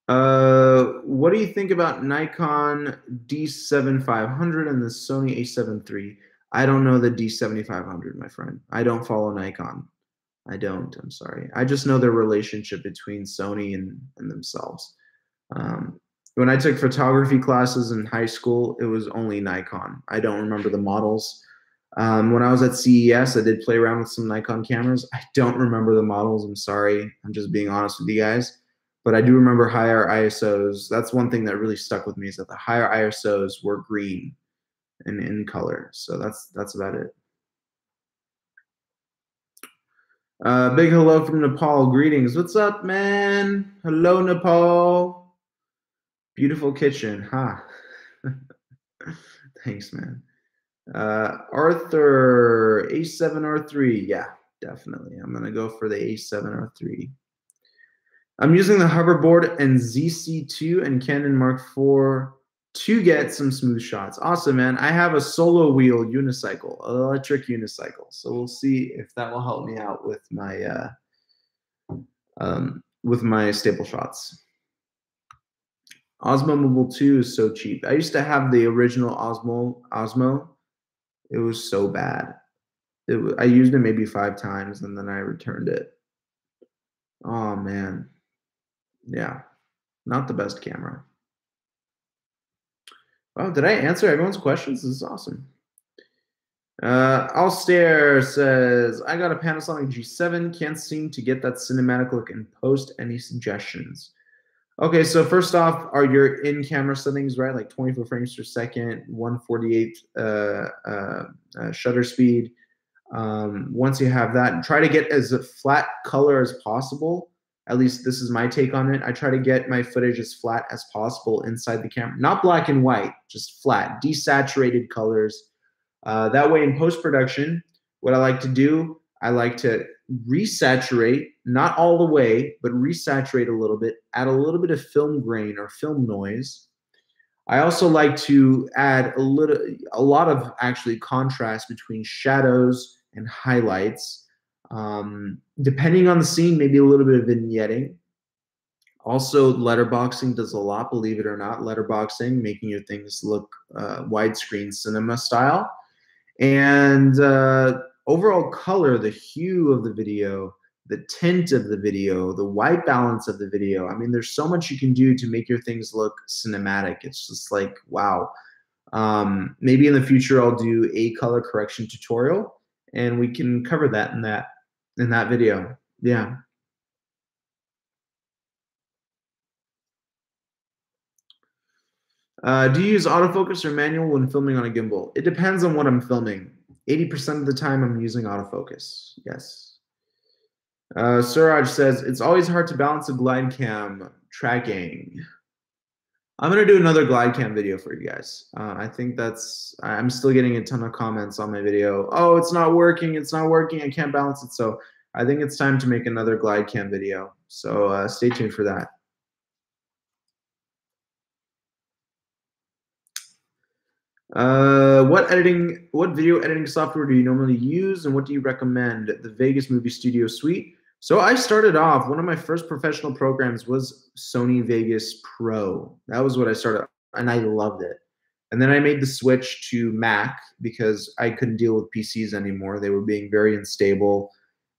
What do you think about Nikon D7 500 and the Sony A7 III? I don't know the D7500, my friend. I don't follow Nikon. I don't. I'm sorry. I just know their relationship between Sony and themselves. When I took photography classes in high school, it was only Nikon. I don't remember the models. When I was at CES, I did play around with some Nikon cameras. I don't remember the models. I'm sorry. I'm just being honest with you guys. But I do remember higher ISOs. That's one thing that really stuck with me is that the higher ISOs were green and in color. So that's about it. Big hello from Nepal. Greetings. What's up, man? Hello, Nepal. Beautiful kitchen, huh? Thanks, man. Arthur, A7 R3. Yeah, definitely. I'm going to go for the A7 R3. I'm using the hoverboard and ZC2 and Canon Mark IV to get some smooth shots. Awesome, man. I have a solo wheel unicycle, an electric unicycle. So we'll see if that will help me out with my staple shots. Osmo Mobile 2 is so cheap. I used to have the original Osmo. It was so bad. I used it maybe 5 times and then I returned it. Oh, man. Yeah, not the best camera. Oh, did I answer everyone's questions? This is awesome. Alstair says, I got a Panasonic G7. Can't seem to get that cinematic look in post. Any suggestions? Okay, so first off, are your in-camera settings right? Like 24 frames per second, 148 shutter speed. Once you have that, try to get as a flat color as possible. At least this is my take on it. I try to get my footage as flat as possible inside the camera. Not black and white, just flat, desaturated colors. That way in post-production, what I like to do, I like to resaturate, not all the way, but resaturate a little bit, add a little bit of film grain or film noise. I also like to add a lot of actually contrast between shadows and highlights. Depending on the scene, maybe a little bit of vignetting. Also, letterboxing does a lot, believe it or not. Letterboxing, making your things look widescreen cinema style. And overall color, the hue of the video, the tint of the video, the white balance of the video. I mean, there's so much you can do to make your things look cinematic. It's just like, wow. Maybe in the future, I'll do a color correction tutorial and we can cover that in that video. Yeah. Do you use autofocus or manual when filming on a gimbal? It depends on what I'm filming. 80% of the time I'm using autofocus. Yes. Suraj says, it's always hard to balance a glide cam tracking. I'm going to do another glide cam video for you guys. I think I'm still getting a ton of comments on my video. Oh, it's not working. It's not working. I can't balance it. So I think it's time to make another glide cam video. So stay tuned for that. What video editing software do you normally use and what do you recommend? The Vegas Movie Studio Suite. So I started off, one of my first professional programs was Sony Vegas Pro. That was what I started, and I loved it. And then I made the switch to Mac because I couldn't deal with PCs anymore. They were being very unstable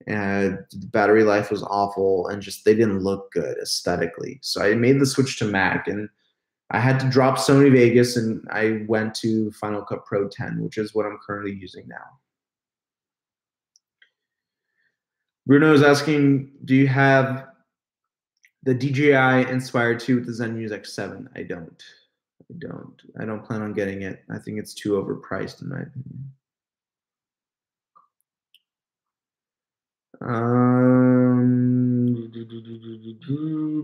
and the battery life was awful and just they didn't look good aesthetically. So I made the switch to Mac and I had to drop Sony Vegas and I went to Final Cut Pro 10, which is what I'm currently using now. Bruno is asking, do you have the DJI Inspire 2 with the Zenmuse X7? I don't. I don't plan on getting it. I think it's too overpriced in my opinion.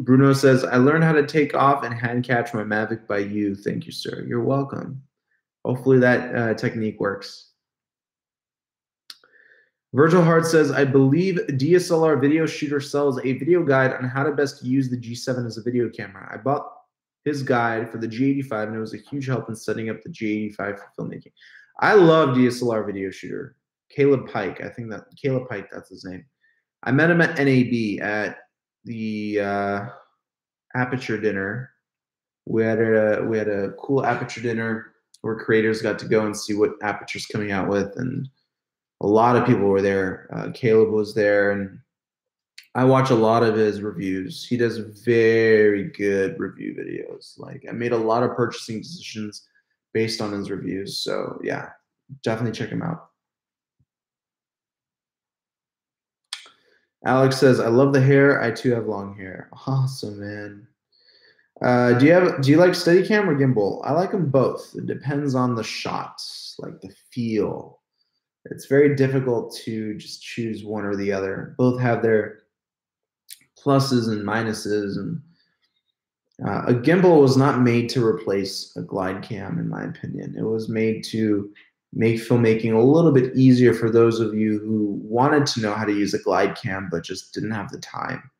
Bruno says, I learned how to take off and hand catch my Mavic by you. Thank you, sir. You're welcome. Hopefully that technique works. Virgil Hart says, I believe DSLR Video Shooter sells a video guide on how to best use the G7 as a video camera. I bought his guide for the G85, and it was a huge help in setting up the G85 for filmmaking. I love DSLR Video Shooter. Caleb Pike, that's his name. I met him at NAB at the Aperture dinner. We had a cool Aperture dinner where creators got to go and see what Aperture's coming out with, and a lot of people were there. Caleb was there, and I watch a lot of his reviews. He does very good review videos. Like, I made a lot of purchasing decisions based on his reviews. So yeah, definitely check him out. Alex says, I love the hair. I too have long hair. Awesome, man. Do you like Steadicam or gimbal? I like them both. It depends on the shots, like the feel. It's very difficult to just choose one or the other. Both have their pluses and minuses, and a gimbal was not made to replace a glide cam, in my opinion. It was made to make filmmaking a little bit easier for those of you who wanted to know how to use a glide cam but just didn't have the time.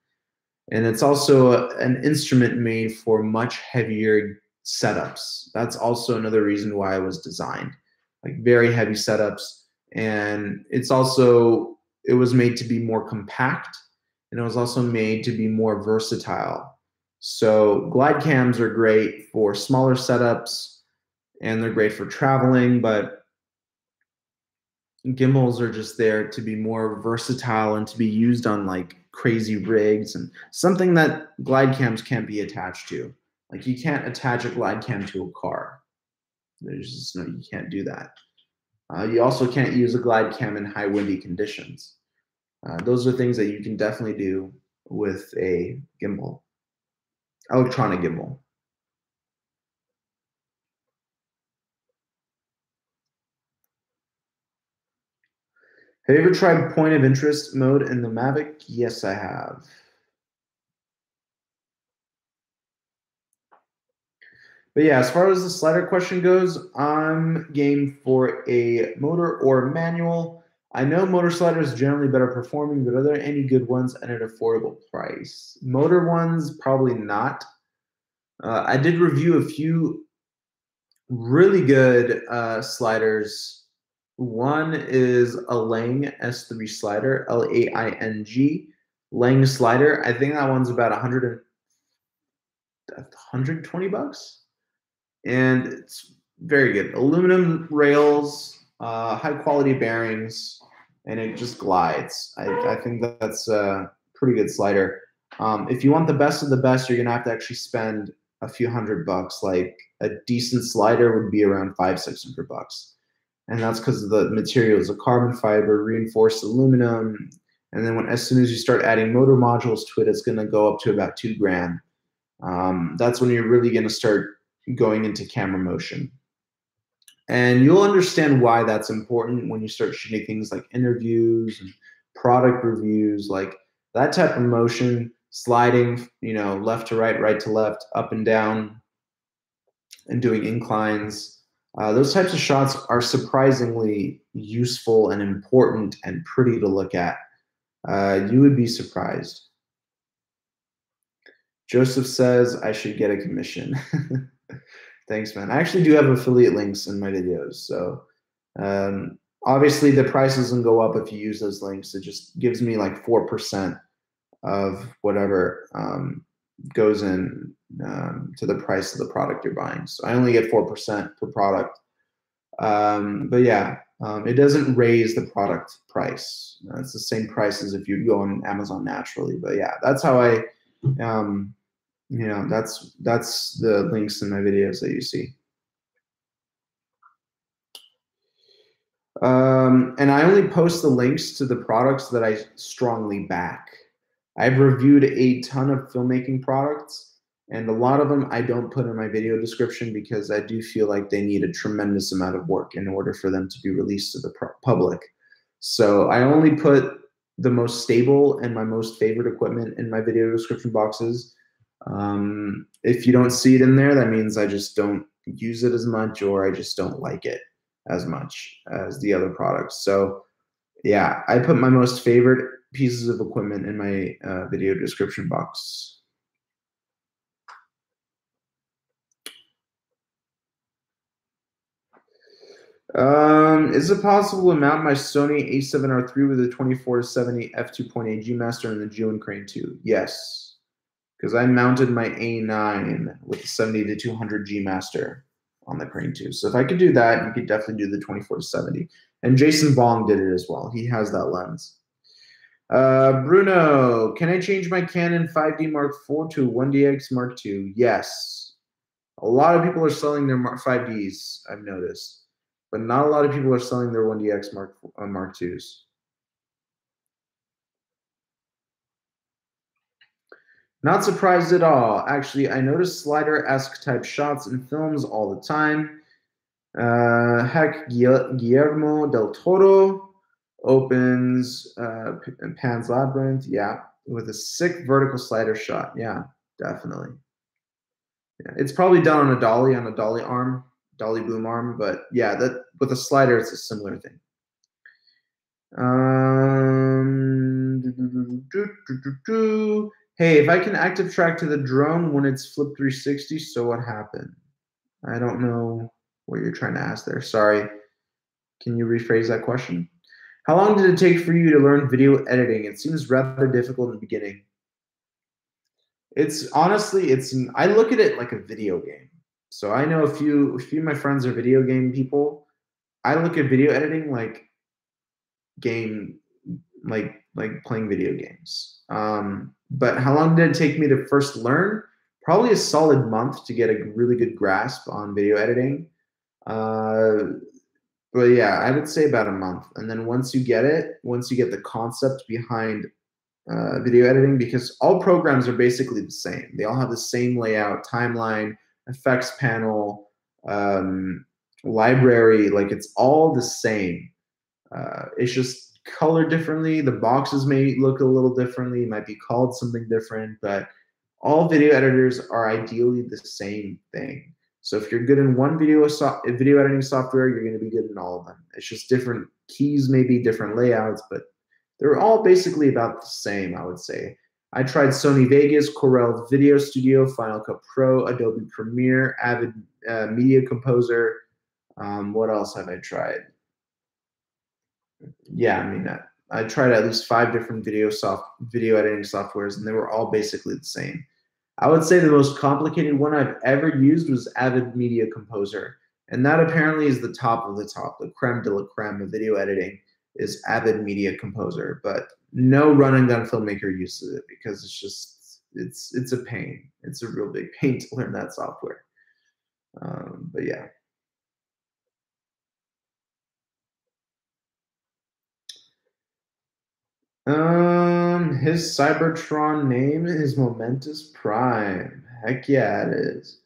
And it's also an instrument made for much heavier setups. That's also another reason why it was designed, like very heavy setups. And it was made to be more compact, and it was also made to be more versatile. So glide cams are great for smaller setups, and they're great for traveling, but gimbals are just there to be more versatile and to be used on like crazy rigs, and something that glide cams can't be attached to. Like, you can't attach a glide cam to a car. There's just no, you can't do that. You also can't use a glide cam in high windy conditions. Those are things that you can definitely do with a gimbal, electronic gimbal. Have you ever tried point of interest mode in the Mavic? Yes, I have. But yeah, as far as the slider question goes, I'm game for a motor or manual. I know motor sliders generally better performing, but are there any good ones at an affordable price? Motor ones, probably not. I did review a few really good sliders. One is a Lang S3 slider, Laing, Lang slider. I think that one's about 120 bucks. And it's very good. Aluminum rails, high quality bearings, and it just glides. I think that's a pretty good slider. If you want the best of the best, you're gonna have to actually spend a few $100. Like, a decent slider would be around $500-600, and that's because the material is a carbon fiber, reinforced aluminum. And then as soon as you start adding motor modules to it, it's gonna go up to about $2,000. That's when you're really gonna start going into camera motion. And you'll understand why that's important when you start shooting things like interviews and product reviews, like that type of motion, sliding, left to right, right to left, up and down, and doing inclines. Those types of shots are surprisingly useful and important and pretty to look at. You would be surprised. Joseph says I should get a commission. Thanks, man. I actually do have affiliate links in my videos. So obviously the price doesn't go up if you use those links. It just gives me like 4% of whatever goes in to the price of the product you're buying. So I only get 4% per product. But yeah, it doesn't raise the product price. It's the same price as if you go on Amazon naturally. But yeah, that's how I that's the links in my videos that you see. And I only post the links to the products that I strongly back. I've reviewed a ton of filmmaking products, And a lot of them I don't put in my video description because I do feel like they need a tremendous amount of work in order for them to be released to the public. So I only put the most stable and my most favorite equipment in my video description boxes. If you don't see it in there, that means I just don't use it as much, or I just don't like it as much as the other products. So yeah, I put my most favorite pieces of equipment in my video description box. Is it possible to mount my Sony a7R III with a 24-70 f2.8 G master and the G1 Crane 2? Yes, because I mounted my A9 with the 70-200 G master on the Crane 2. So if I could do that, you could definitely do the 24-70. And Jason Bong did it as well. He has that lens. Bruno, can I change my Canon 5D Mark IV to 1DX Mark II? Yes. A lot of people are selling their 5Ds, I've noticed. But not a lot of people are selling their 1DX Mark IIs. Not surprised at all. Actually, I notice slider-esque type shots in films all the time. Heck, Guillermo del Toro opens Pan's Labyrinth. Yeah, with a sick vertical slider shot. Yeah, definitely. Yeah, it's probably done on a dolly arm. Dolly boom arm, but yeah, that with a slider, it's a similar thing. Hey, if I can active track to the drone when it's flipped 360, so what happened? I don't know what you're trying to ask there. Sorry. Can you rephrase that question? How long did it take for you to learn video editing? It seems rather difficult in the beginning. It's honestly, I look at it like a video game. So I know a few of my friends are video game people. I look at video editing like playing video games. But how long did it take me to first learn? Probably a solid month to get a really good grasp on video editing. But yeah, I would say about a month. And then once you get the concept behind video editing, because all programs are basically the same. They all have the same layout, timeline, effects panel, library, like it's all the same. It's just colored differently. The boxes may look a little differently, it might be called something different, but all video editors are ideally the same thing. So if you're good in one video editing software, you're going to be good in all of them. It's just different keys, maybe different layouts, but they're all basically about the same, I would say. I tried Sony Vegas, Corel Video Studio, Final Cut Pro, Adobe Premiere, Avid Media Composer. What else have I tried? Yeah, I mean, I tried at least 5 different video editing softwares, and they were all basically the same. I would say the most complicated one I've ever used was Avid Media Composer, and that apparently is the top of the top, the creme de la creme of video editing is Avid Media Composer, but no run and gun filmmaker uses it because it's a pain. It's a real big pain to learn that software. But yeah. His Cybertron name is Momentous Prime. Heck yeah, it is.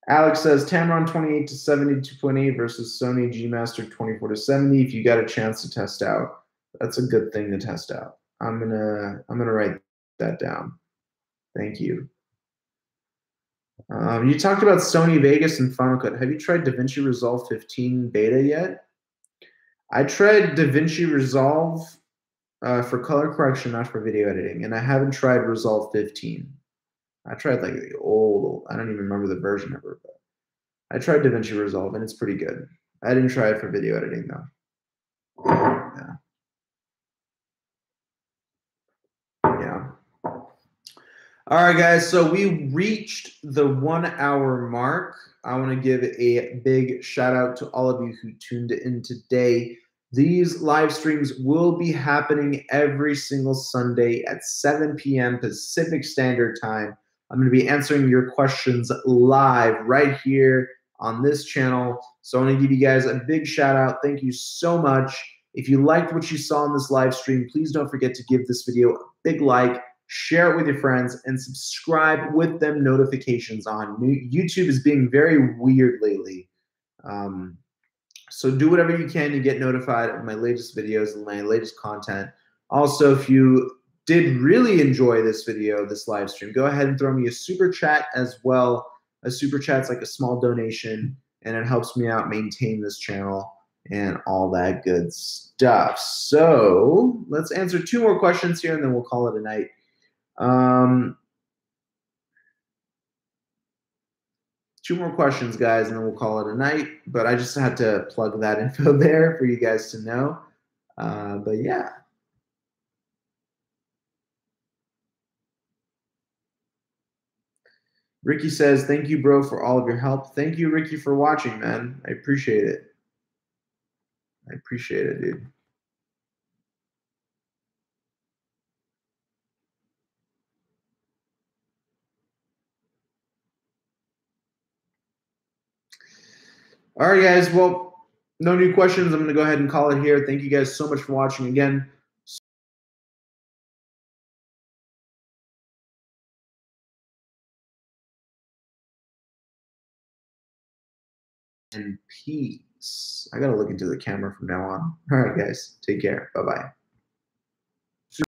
Alex says Tamron 28-70 2.8 versus Sony G Master 24-70. If you got a chance to test out, that's a good thing to test out. I'm gonna write that down. Thank you. You talked about Sony Vegas and Final Cut. Have you tried DaVinci Resolve 15 beta yet? I tried DaVinci Resolve for color correction, not for video editing, and I haven't tried Resolve 15. I tried like the old, I don't even remember the version of it, but I tried DaVinci Resolve and it's pretty good. I didn't try it for video editing though. Yeah. Yeah. All right, guys. So we reached the 1 hour mark. I want to give a big shout out to all of you who tuned in today. These live streams will be happening every single Sunday at 7 p.m. Pacific Standard Time. I'm going to be answering your questions live right here on this channel. So I want to give you guys a big shout out. Thank you so much. If you liked what you saw in this live stream, please don't forget to give this video a big like, share it with your friends, and subscribe with them notifications on. YouTube is being very weird lately. So do whatever you can to get notified of my latest videos and my latest content. Also, if you did really enjoy this video, this live stream, go ahead and throw me a super chat as well. A super chat's like a small donation, and it helps me out maintain this channel and all that good stuff. So let's answer 2 more questions here, and then we'll call it a night. Two more questions, guys, and then we'll call it a night. But I just had to plug that info there for you guys to know. But yeah. Ricky says, thank you, bro, for all of your help. Thank you, Ricky, for watching, man. I appreciate it. I appreciate it, dude. All right, guys. Well, no new questions. I'm going to go ahead and call it here. Thank you guys so much for watching again. And peace. I got to look into the camera from now on. All right, guys. Take care. Bye-bye.